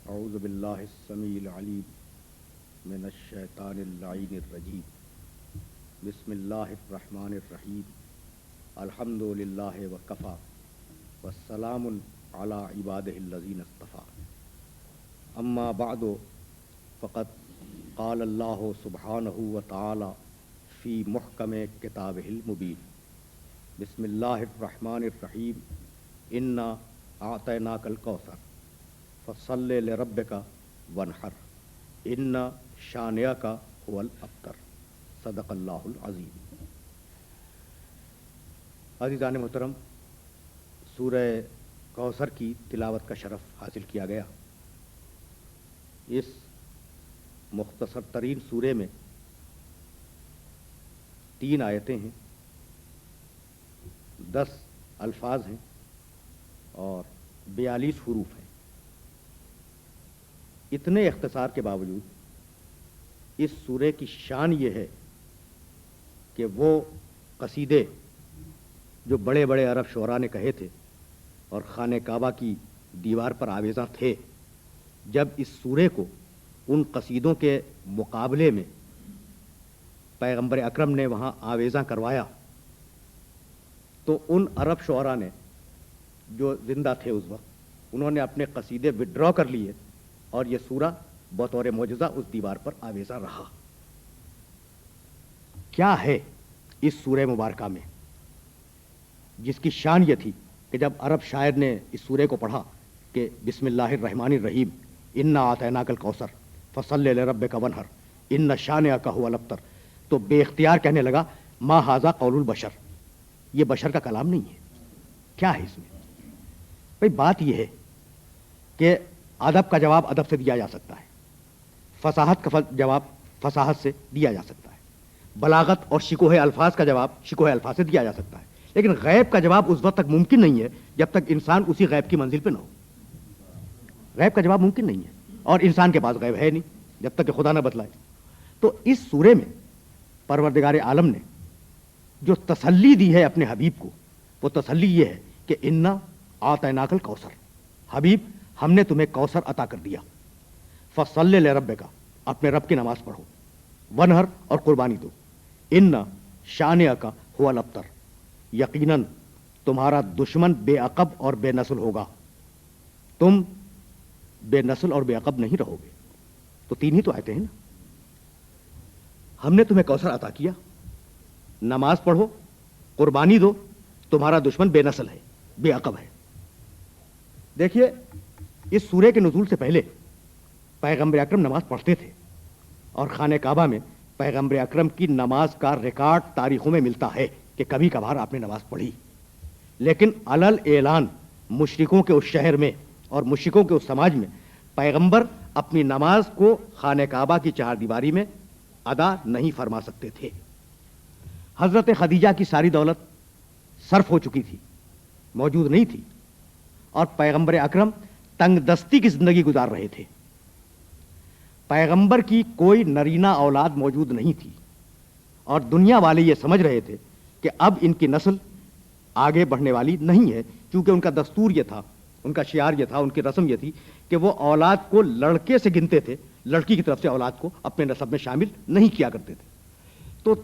اعوذ باللہ السمیع العلیم من الشیطان اللعین الرجیم بسم اللہ الرحمن الرحیم الحمد للہ وکفی والسلام علی عبادہ الذین اصطفی اما بعد فقد قال اللہ سبحانہ وتعالی فی محکم کتابہ المبین بسم اللہ الرحمن الرحیم انا اعطیناک الکوثر فصل لربک وانحر ان شانئک هو الابتر صدق اللہ العظیم۔ عزیزان محترم، سورہ کوثر کی تلاوت کا شرف حاصل کیا گیا۔ اس مختصر ترین سورے میں 3 آیتیں ہیں، 10 الفاظ ہیں اور 42 حروف ہیں۔ اتنے اختصار کے باوجود اس سورے کی شان یہ ہے کہ وہ قصیدے جو بڑے بڑے عرب شعراء نے کہے تھے اور خانہ کعبہ کی دیوار پر آویزاں تھے، جب اس سورے کو ان قصیدوں کے مقابلے میں پیغمبر اکرم نے وہاں آویزاں کروایا تو ان عرب شعراء نے جو زندہ تھے اس وقت، انہوں نے اپنے قصیدے وڈرا کر لیے اور یہ سورہ بطور معجزہ اس دیوار پر آویزہ رہا۔ کیا ہے اس سورہ مبارکہ میں جس کی شان یہ تھی کہ جب عرب شاعر نے اس سورے کو پڑھا کہ بسم اللہ الرحمن الرحیم انا اعطیناک الکوثر فصل لربک وانحر ان شانئک هو الابتر، تو بے اختیار کہنے لگا ما ھذا قول البشر، یہ بشر کا کلام نہیں ہے۔ کیا ہے اس میں؟ بھئی بات یہ ہے کہ ادب کا جواب ادب سے دیا جا سکتا ہے، فصاحت کا جواب فصاحت سے دیا جا سکتا ہے، بلاغت اور شکوہ الفاظ کا جواب شکوہ الفاظ سے دیا جا سکتا ہے، لیکن غیب کا جواب اس وقت تک ممکن نہیں ہے جب تک انسان اسی غیب کی منزل پہ نہ ہو۔ غیب کا جواب ممکن نہیں ہے اور انسان کے پاس غیب ہے نہیں جب تک کہ خدا نہ بتلائے۔ تو اس سورے میں پروردگار عالم نے جو تسلی دی ہے اپنے حبیب کو، وہ تسلی یہ ہے کہ انا اعطیناک الکوثر، حبیب ہم نے تمہیں کوثر عطا کر دیا، فصل لربک، اپنے رب کی نماز پڑھو، وانحر اور قربانی دو، ان شانئک هو الابتر، یقیناً تمہارا دشمن بے عقب اور بے نسل ہوگا، تم بے نسل اور بے عقب نہیں رہو گے۔ تو 3 ہی تو آیتیں ہیں نا۔ ہم نے تمہیں کوثر عطا کیا، نماز پڑھو، قربانی دو، تمہارا دشمن بے نسل ہے، بے عقب ہے۔ دیکھیے، اس سورے کے نزول سے پہلے پیغمبر اکرم نماز پڑھتے تھے اور خانہ کعبہ میں پیغمبر اکرم کی نماز کا ریکارڈ تاریخوں میں ملتا ہے کہ کبھی کبھار آپ نے نماز پڑھی، لیکن علل اعلان مشرکوں کے اس شہر میں اور مشرکوں کے اس سماج میں پیغمبر اپنی نماز کو خانہ کعبہ کی 4 دیواری میں ادا نہیں فرما سکتے تھے۔ حضرت خدیجہ کی ساری دولت صرف ہو چکی تھی، موجود نہیں تھی، اور پیغمبر اکرم تنگ دستی کی زندگی گزار رہے تھے۔ پیغمبر کی کوئی نرینہ اولاد موجود نہیں تھی اور دنیا والے یہ سمجھ رہے تھے کہ اب ان کی نسل آگے بڑھنے والی نہیں ہے، کیونکہ ان کا دستور یہ تھا، ان کا شعار یہ تھا، ان کی رسم یہ تھی کہ وہ اولاد کو لڑکے سے گنتے تھے، لڑکی کی طرف سے اولاد کو اپنے نسب میں شامل نہیں کیا کرتے تھے۔ تو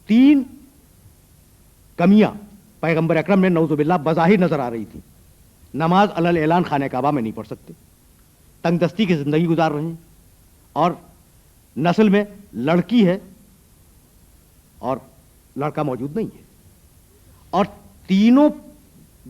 3 کمیاں پیغمبر اکرم میں نعوذ باللہ بظاہر نظر آ رہی تھیں۔ نماز علل اعلان خانہ کعبہ میں نہیں پڑھ سکتے، تنگ دستی کی زندگی گزار رہے ہیں، اور نسل میں لڑکی ہے اور لڑکا موجود نہیں ہے۔ اور تینوں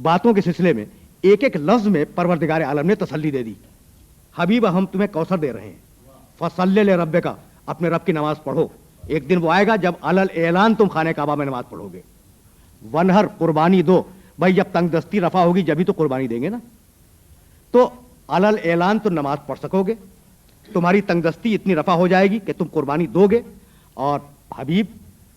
باتوں کے سلسلے میں ایک ایک لفظ میں پروردگار عالم نے تسلی دے دی، حبیب ہم تمہیں کوثر دے رہے ہیں، فصل لربک، اپنے رب کی نماز پڑھو، ایک دن وہ آئے گا جب علل اعلان تم خانہ کعبہ میں نماز پڑھو گے، وانحر، قربانی دو، بھائی جب تنگ دستی رفع ہوگی جبھی تو قربانی دیں گے نا، تو علل اعلان تو نماز پڑھ سکو گے، تمہاری تنگ دستی اتنی رفع ہو جائے گی کہ تم قربانی دو گے، اور حبیب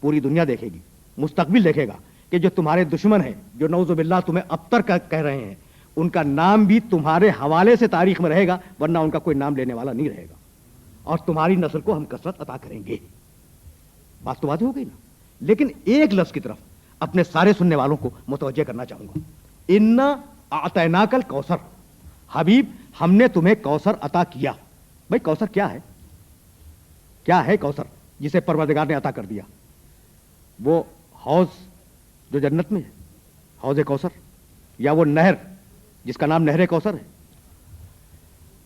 پوری دنیا دیکھے گی، مستقبل دیکھے گا کہ جو تمہارے دشمن ہیں، جو نعوذ باللہ تمہیں ابتر کہہ رہے ہیں، ان کا نام بھی تمہارے حوالے سے تاریخ میں رہے گا، ورنہ ان کا کوئی نام لینے والا نہیں رہے گا، اور تمہاری نسل کو ہم کثرت عطا کریں گے۔ بات تو واضح ہو گئی نا۔ لیکن ایک لفظ کی طرف اپنے سارے سننے والوں کو متوجہ کرنا چاہوں گا، انا اعطیناک الکوثر، حبیب ہم نے تمہیں کوثر عطا کیا. بھائی کوثر کیا ہے؟ کیا ہے کوثر جسے پروردگار نے عطا کر دیا؟ وہ حوض جو جنت میں ہے، حوض کوثر، یا وہ نہر جس کا نام نہر کوثر ہے؟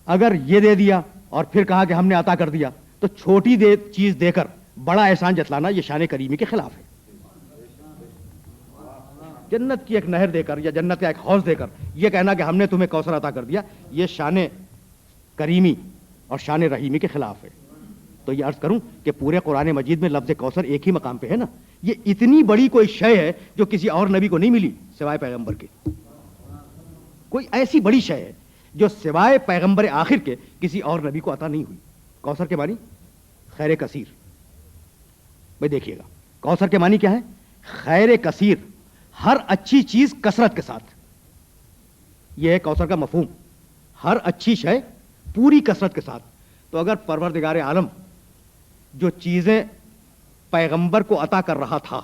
اگر یہ دے دیا اور پھر کہا کہ ہم نے عطا کر دیا تو چھوٹی چیز دے کر بڑا احسان جتلانا یہ شان کریمی کے خلاف ہے. جنت کی ایک نہر دے کر یا جنت کا ایک حوض دے کر یہ کہنا کہ ہم نے تمہیں کوثر عطا کر دیا، یہ شان کریمی اور شان رحیمی کے خلاف ہے. تو یہ عرض کروں کہ پورے قرآن مجید میں لفظ کوثر ایک ہی مقام پہ ہے نا. یہ اتنی بڑی کوئی شے ہے جو کسی اور نبی کو نہیں ملی سوائے پیغمبر کے. کوئی ایسی بڑی شے ہے جو سوائے پیغمبر آخر کے کسی اور نبی کو عطا نہیں ہوئی. کوثر کے معنی خیر کثیر. بھائی دیکھیے گا کوثر کے معنی کیا ہے؟ خیر کثیر، ہر اچھی چیز کثرت کے ساتھ. یہ ہے کوثر کا مفہوم، ہر اچھی شے پوری کثرت کے ساتھ. تو اگر پروردگار عالم جو چیزیں پیغمبر کو عطا کر رہا تھا،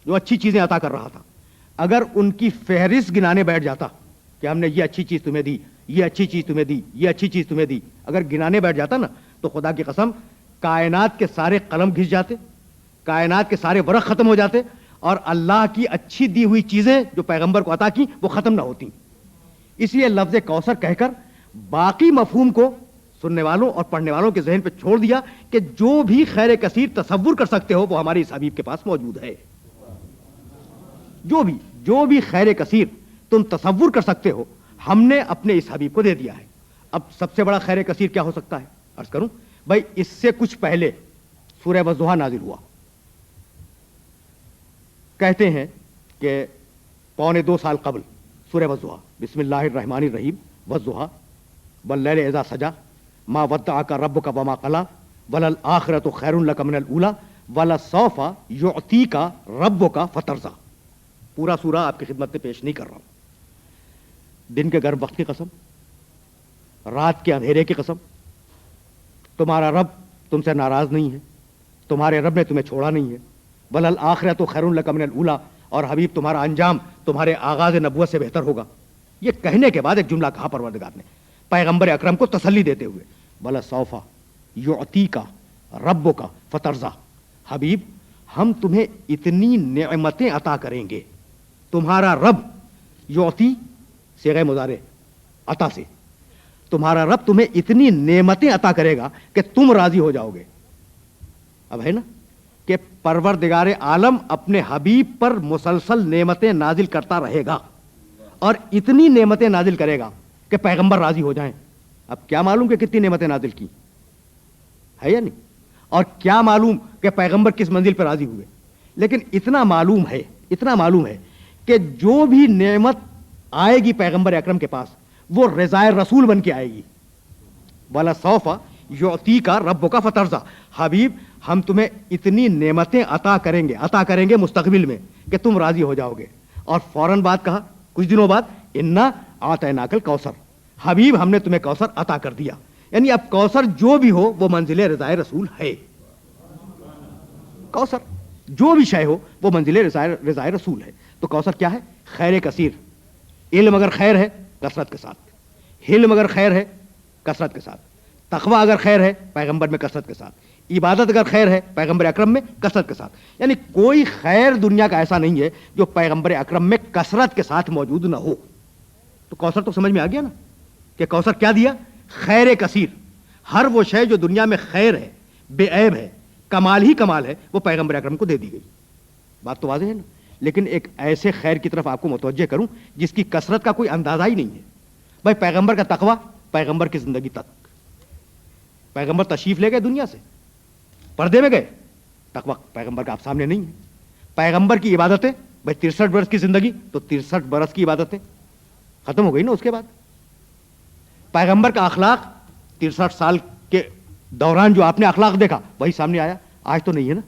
جو اچھی چیزیں عطا کر رہا تھا، اگر ان کی فہرست گنانے بیٹھ جاتا کہ ہم نے یہ اچھی چیز تمہیں دی، یہ اچھی چیز تمہیں دی، یہ اچھی چیز تمہیں دی، اگر گنانے بیٹھ جاتا نا تو خدا کی قسم کائنات کے سارے قلم گھس جاتے، کائنات کے سارے ورق ختم ہو جاتے، اور اللہ کی اچھی دی ہوئی چیزیں جو پیغمبر کو عطا کی وہ ختم نہ ہوتی. اس لیے لفظ کوثر کہہ کر باقی مفہوم کو سننے والوں اور پڑھنے والوں کے ذہن پہ چھوڑ دیا کہ جو بھی خیر کثیر تصور کر سکتے ہو وہ ہمارے اس حبیب کے پاس موجود ہے. جو بھی خیر کثیر تم تصور کر سکتے ہو ہم نے اپنے اس حبیب کو دے دیا ہے. اب سب سے بڑا خیر کثیر کیا ہو سکتا ہے؟ عرض کروں بھائی اس سے کچھ پہلے سورہ والضحیٰ نازل ہوا. کہتے ہیں کہ 1.25 سال قبل سورہ والضحیٰ، بسم اللہ الرحمن الرحیم، والضحیٰ واللیل اذا سجا ما ودعک ربک وما قلی وللآخرۃ خیر لک من الاولی ولسوف یعطیک ربک فترضی. پورا سورہ آپ کی خدمت میں پیش نہیں کر رہا ہوں. دن کے گرم وقت کی قسم، رات کے اندھیرے کی قسم، تمہارا رب تم سے ناراض نہیں ہے، تمہارے رب نے تمہیں چھوڑا نہیں ہے. وللآخرۃ خیر لک من الاولی، اور حبیب تمہارا انجام تمہارے آغاز نبوت سے بہتر ہوگا. یہ کہنے کے بعد ایک جملہ کہا پروردگار نے پیغمبر اکرم کو تسلی دیتے ہوئے، ولسوف یعطیک ربک فترضی. حبیب ہم تمہیں اتنی نعمتیں عطا کریں گے. تمہارا رب، یعطی صیغہ مضارع عطا سے، تمہارا رب تمہیں اتنی نعمتیں عطا کرے گا کہ تم راضی ہو جاؤ گے. اب ہے نا کہ پروردگار عالم اپنے حبیب پر مسلسل نعمتیں نازل کرتا رہے گا اور اتنی نعمتیں نازل کرے گا کہ پیغمبر راضی ہو جائیں. اب کیا معلوم کہ کتنی نعمتیں نازل کی ہے یا نہیں، اور کیا معلوم کہ پیغمبر کس منزل پر راضی ہوئے. لیکن اتنا معلوم ہے کہ جو بھی نعمت آئے گی پیغمبر اکرم کے پاس وہ رضائے رسول بن کے آئے گی. وَلَسَوْفَ يُعْطِيكَ رَبُّكَ فَتَرْضَىٰ. حبیب ہم تمہیں اتنی نعمتیں عطا کریں گے مستقبل میں کہ تم راضی ہو جاؤ گے. اور فوراً بات کہا کچھ دنوں بعد، اِنَّا أَعْطَيْنَاكَ الْكَوْثَرَ. حبیب ہم نے تمہیں کوثر عطا کر دیا. یعنی اب کوثر جو بھی ہو وہ منزل رضائے رسول ہے. کوثر جو بھی شے ہو وہ منزل رضائے رسول ہے. تو کوثر کیا ہے؟ خیر کثیر. علم اگر خیر ہے کثرت کے ساتھ، حلم اگر خیر ہے کثرت کے ساتھ، تقوی اگر خیر ہے پیغمبر میں کثرت کے ساتھ، عبادت اگر خیر ہے پیغمبر اکرم میں کثرت کے ساتھ. یعنی کوئی خیر دنیا کا ایسا نہیں ہے جو پیغمبر اکرم میں کثرت کے ساتھ موجود نہ ہو. تو کوثر تو سمجھ میں آ گیا نا کہ کوثر کیا دیا؟ خیر کثیر. ہر وہ شے جو دنیا میں خیر ہے، بے عیب ہے، کمال ہی کمال ہے، وہ پیغمبر اکرم کو دے دی گئی. بات تو واضح ہے نا. لیکن ایک ایسے خیر کی طرف آپ کو متوجہ کروں جس کی کثرت کا کوئی اندازہ ہی نہیں ہے. بھائی پیغمبر کا تقوی پیغمبر کی زندگی تک، پیغمبر تشریف لے گئے دنیا سے، پردے میں گئے، تقوی پیغمبر کا آپ سامنے نہیں ہے. پیغمبر کی عبادتیں، بھائی 63 برس کی زندگی تو 63 برس کی عبادتیں ختم ہو گئی نا. اس کے بعد پیغمبر کا اخلاق 63 سال کے دوران جو آپ نے اخلاق دیکھا وہی سامنے آیا، آج تو نہیں ہے نا.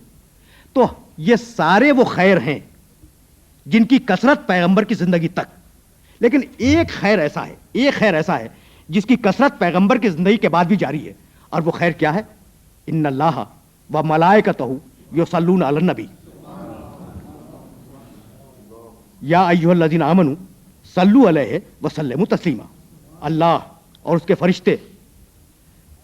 تو یہ سارے وہ خیر ہیں جن کی کثرت پیغمبر کی زندگی تک. لیکن ایک خیر ایسا ہے جس کی کثرت پیغمبر کی زندگی کے بعد بھی جاری ہے. اور وہ خیر کیا ہے؟ ان اللہ و ملائکتہ یصلون علی النبی یا ایھا الذین آمنوا صلوا علیہ وسلموا تسلیما. اللہ اور اس کے فرشتے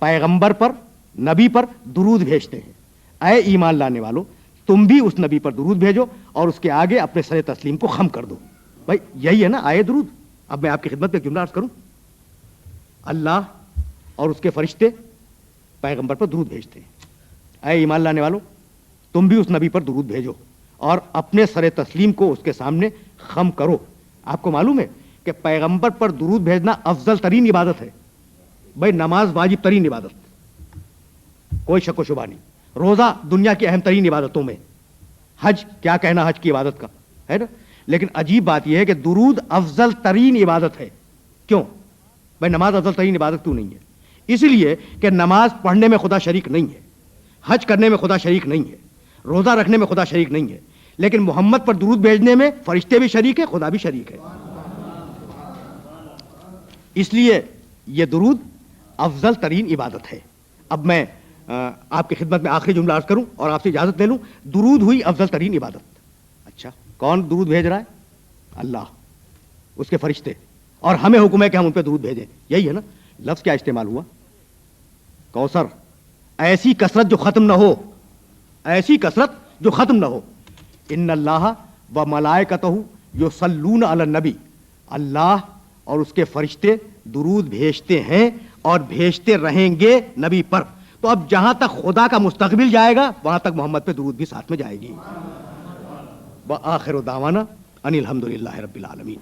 پیغمبر پر نبی پر درود بھیجتے ہیں، اے ایمان لانے والو تم بھی اس نبی پر درود بھیجو اور اس کے آگے اپنے سر تسلیم کو خم کر دو. بھائی یہی ہے نا آئے درود. اب میں آپ کی خدمت میں ایک جملہ عرض کروں. اللہ اور اس کے فرشتے پیغمبر پر درود بھیجتے ہیں، اے ایمان لانے والو تم بھی اس نبی پر درود بھیجو اور اپنے سر تسلیم کو اس کے سامنے خم کرو. آپ کو معلوم ہے کہ پیغمبر پر درود بھیجنا افضل ترین عبادت ہے. بھائی نماز واجب ترین عبادت، کوئی شک و شبہ نہیں. روزہ دنیا کی اہم ترین عبادتوں میں، حج کیا کہنا حج کی عبادت کا ہے نا. لیکن عجیب بات یہ ہے کہ درود افضل ترین عبادت ہے. کیوں بھائی نماز افضل ترین عبادت کیوں نہیں ہے؟ اس لیے کہ نماز پڑھنے میں خدا شریک نہیں ہے، حج کرنے میں خدا شریک نہیں ہے، روزہ رکھنے میں خدا شریک نہیں ہے. لیکن محمد پر درود بھیجنے میں فرشتے بھی شریک ہے، خدا بھی شریک ہے. اس لیے یہ درود افضل ترین عبادت ہے. اب میں آپ کی خدمت میں آخری جملہ عرض کروں اور آپ سے اجازت لے لوں. درود ہوئی افضل ترین عبادت. اچھا کون درود بھیج رہا ہے؟ اللہ، اس کے فرشتے، اور ہمیں حکم ہے کہ ہم ان پہ درود بھیجیں. یہی ہے نا. لفظ کیا استعمال ہوا؟ کوثر. ایسی کثرت جو ختم نہ ہو، ایسی کثرت جو ختم نہ ہو. ان اللہ و ملائکتہ یصلون علی النبی. اللہ اور اس کے فرشتے درود بھیجتے ہیں اور بھیجتے رہیں گے نبی پر. تو اب جہاں تک خدا کا مستقبل جائے گا وہاں تک محمد پہ درود بھی ساتھ میں جائے گی. وآخر دعوانا ان الحمد للہ رب العالمین.